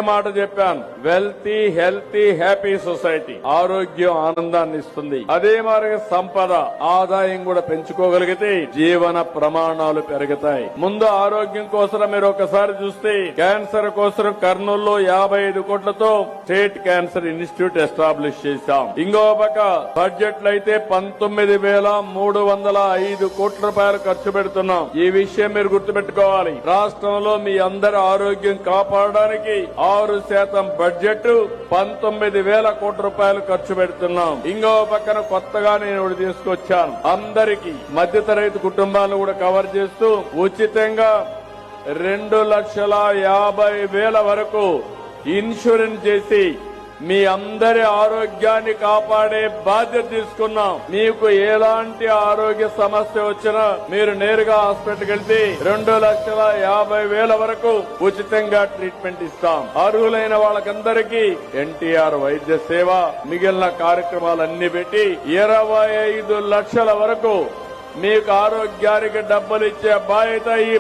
మాట చెప్పాను. Wealthy, healthy, happy society. ఆరోగ్యం ఆనందాన్ని ఇస్తుంది. అదే మాదిరిగా సంపద, ఆదాయం కూడా పెంచుకోగలిగితే జీవన ప్రమాణాలు పెరుగుతాయి. ముందు ఆరోగ్యం కోసం మీరు ఒకసారి చూస్తే క్యాన్సర్ కోసం కర్నూలులో 55 కోట్లతో స్టేట్ క్యాన్సర్ ఇన్స్టిట్యూట్ ఎస్టాబ్లిష్ చేశాం. ఇంకో పక్క బడ్జెట్లు అయితే 19,305 కోట్ల రూపాయలు ఖర్చు పెడుతున్నాం. ఈ విషయం మీరు గుర్తుపెట్టుకోవాలి. రాష్ట్రంలో మీ అందరి ఆరోగ్యం కాపాడడానికి 6% బడ్జెట్ 19,000 కోట్ల రూపాయలు ఖర్చు పెడుతున్నాం. ఇంకో పక్కన కొత్తగా నేను ఒకటి తీసుకొచ్చాను. అందరికీ మధ్యతరగతి కుటుంబాలను కూడా కవర్ చేస్తూ ఉచితంగా 2,50,000 వరకు ఇన్సూరెన్స్ చేసి మీ అందరి ఆరోగ్యాన్ని కాపాడే బాధ్యత తీసుకున్నాం. మీకు ఎలాంటి ఆరోగ్య సమస్య వచ్చినా మీరు నేరుగా హాస్పిటల్కి వెళ్తే 2,50,000 వరకు ఉచితంగా ట్రీట్మెంట్ ఇస్తాం. అర్హులైన వాళ్ళకందరికీ ఎన్టీఆర్ వైద్య సేవ, మిగిలిన కార్యక్రమాలన్నీ పెట్టి 25 లక్షల వరకు మీకు ఆరోగ్యానికి డబ్బులు ఇచ్చే బాధ్యత ఈ